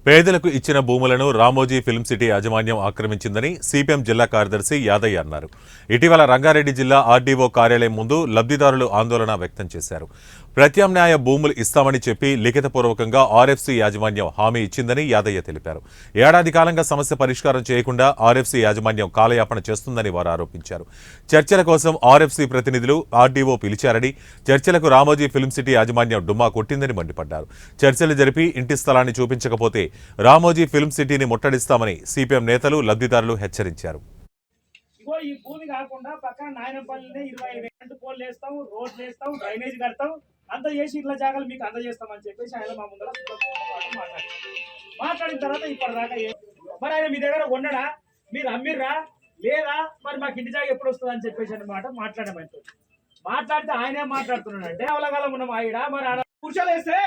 పేదలకు ఇచ్చిన భూములను రామోజీ ఫిల్మ్ సిటీ యాజమాన్యం ఆక్రమించిందని సిపిఎం జిల్లా కార్యదర్శి యాదయ్య అన్నారు. ఇటీవల రంగారెడ్డి జిల్లా ఆర్డీఓ కార్యాలయం ముందు లబ్ధిదారులు ఆందోళన వ్యక్తం చేశారు. ప్రత్యామ్నాయ భూములు ఇస్తామని చెప్పి లిఖితపూర్వకంగా ఆర్ఎఫ్సీ యాజమాన్యం హామీ ఇచ్చిందని యాదయ్య తెలిపారు. ఏడాది కాలంగా సమస్య పరిష్కారం చేయకుండా ఆర్ఎఫ్సీ యాజమాన్యం కాలయాపన చేస్తుందని వారు ఆరోపించారు. చర్చల కోసం ఆర్ఎఫ్సీ ప్రతినిధులు ఆర్డీఓ పిలిచారని, చర్చలకు రామోజీ ఫిల్మ్ సిటీ యాజమాన్యం డుమ్మా కొట్టిందని మండిపడ్డారు. చర్చలు జరిపి ఇంటి స్థలాన్ని చూపించకపోతే రామోజీ ఫిల్మ్ సిటీని ముట్టడిస్తామని సిపిఎం నేతలు లబ్ధిదారులు హెచ్చరించారు. ఈ భూమి కాకుండా పక్కన నాయనపల్లిని 25 పోల్ వేస్తాం, రోడ్లు వేస్తాం, డ్రైనేజ్ కడతాం, అంత చేసి ఇట్లా జాగాలు మీకు అందజేస్తామని చెప్పేసి ఆయన మా ముందర మాట్లాడిన తర్వాత ఇప్పటిదాకా మరి ఆయన మీ దగ్గర ఉండడా, మీరు అమ్మిర్రా లేదా, మరి మాకు ఇంటి జాగా ఎప్పుడు వస్తుంది అని చెప్పేసి అన్నమాట మాట్లాడమంటే మాట్లాడితే ఆయనే మాట్లాడుతున్నాడు. అంటే అవలగాలం ఉన్నాం ఆవిడ మరి ఆడ పురుషులు వేస్తే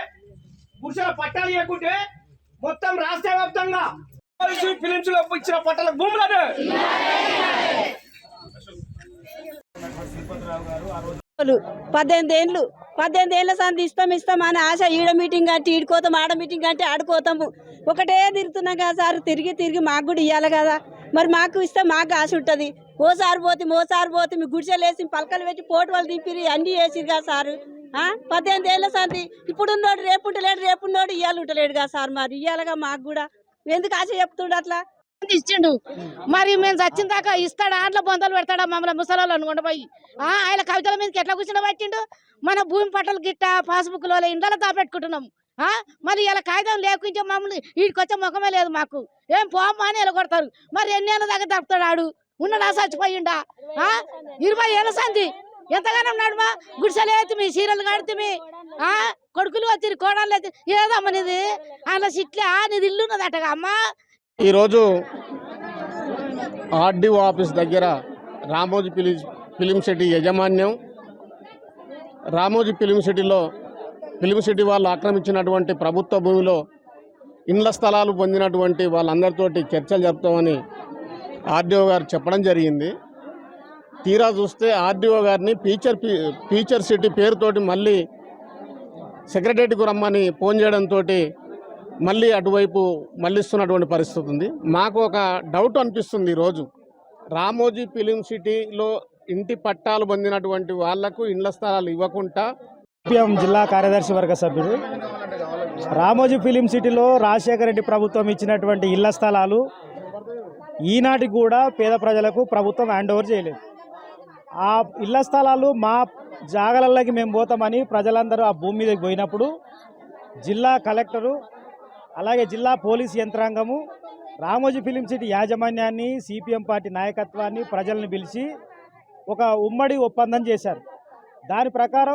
పురుషుల పట్టాలు ఇవ్వకుంటే మొత్తం రాష్ట్ర వ్యాప్తంగా ఫిలిమ్స్ లో ఇచ్చిన పట్టాల భూములను 18 ఏళ్ళ సంది ఇస్తాం అని ఆశ. ఈడ మీటింగ్ అంటే ఈడుకోతాం, ఆడ మీటింగ్ అంటే ఆడుకోతాము. ఒకటే తిరుగుతున్నాం కదా సార్, తిరిగి మాకు కూడా ఇవ్వాలి కదా. మరి మాకు ఇస్తే మాకు ఆశ ఉంటుంది. ఓసారి పోతే మీ గుడిసెలు వేసి పలకలు పెట్టి పోటు వాళ్ళు దింపిరి అన్నీ వేసిరు కదా సారు. 18 ఏళ్ళ సంది ఇప్పుడు ఉన్నోడు రేపు ఉంటలేడు, రేపు ఉన్నోడు ఇవ్వాలి ఉంటలేడు కదా సార్. మరి ఇవ్వాలిగా మాకు కూడా. ఎందుకు ఆశ చెప్తుండ అట్లా ఇచ్చిండు. మరి మేము చచ్చిన దాకా ఇస్తాడా, ఆటల బొందలు పెడతాడా మమ్మల్ని ముసలాళ్ళు అనుకుంటా పోయి. ఆయన కవితల మీదకి ఎట్లా కూర్చుని పట్టిండు. మన భూమి పట్టలు గిట్ట పాస్బుక్ లో ఇండ్లలో దాపెట్టుకుంటున్నాం. మరి ఇలా కాగితం లేకుంటే మమ్మల్ని వీడికి వచ్చే ముఖమే లేదు మాకు. ఏం పోమ్మా అని ఎలగొడతారు. మరి ఎన్ని ఏళ్ళ దాకా తప్పుతాడు ఆడు, ఉన్నడా చచ్చిపోయిండా. 20 ఏళ్ళ సంది ఎంతగానో నడుమా గుడిసెలు ఎత్తిమి, చీరలు కడితే కొడుకులు వచ్చి కోడళ్ళు వచ్చి ఏదమ్మా నీది అలా సిట్లే నీది ఇల్లు ఉన్నదటగా అమ్మా. ఈరోజు ఆర్డీఓ ఆఫీస్ దగ్గర రామోజీ ఫిలిం సిటీ యాజమాన్యం, రామోజీ ఫిలిం సిటీ వాళ్ళు ఆక్రమించినటువంటి ప్రభుత్వ భూమిలో ఇండ్ల స్థలాలు పొందినటువంటి వాళ్ళందరితోటి చర్చలు జరుపుతామని ఆర్డీఓ గారు చెప్పడం జరిగింది. తీరా చూస్తే ఆర్డీఓ గారిని ఫ్యూచర్ సిటీ పేరుతోటి మళ్ళీ సెక్రటరీకి రమ్మని ఫోన్ చేయడంతో మళ్ళీ అటువైపు మళ్ళిస్తున్నటువంటి పరిస్థితి ఉంది. మాకు ఒక డౌట్ అనిపిస్తుంది. ఈరోజు రామోజీ ఫిలిం సిటీలో ఇంటి పట్టాలు పొందినటువంటి వాళ్లకు ఇండ్ల స్థలాలు ఇవ్వకుండా సిపిఎం జిల్లా కార్యదర్శి వర్గ సభ్యుడు రామోజీ ఫిలిం సిటీలో రాజశేఖర రెడ్డి ప్రభుత్వం ఇచ్చినటువంటి ఇళ్ల స్థలాలు ఈనాటికి కూడా పేద ప్రజలకు ప్రభుత్వం హ్యాండ్ ఓవర్ చేయలేదు. ఆ ఇళ్ల స్థలాలు మా జాగలలోకి మేము పోతామని ప్రజలందరూ ఆ భూమి మీదకి పోయినప్పుడు జిల్లా కలెక్టరు అలాగే జిల్లా పోలీస్ యంత్రాంగము రామోజీ ఫిలిం సిటీ యాజమాన్యాన్ని, సిపిఎం పార్టీ నాయకత్వాన్ని, ప్రజల్ని పిలిచి ఒక ఉమ్మడి ఒప్పందం చేశారు. దాని ప్రకారం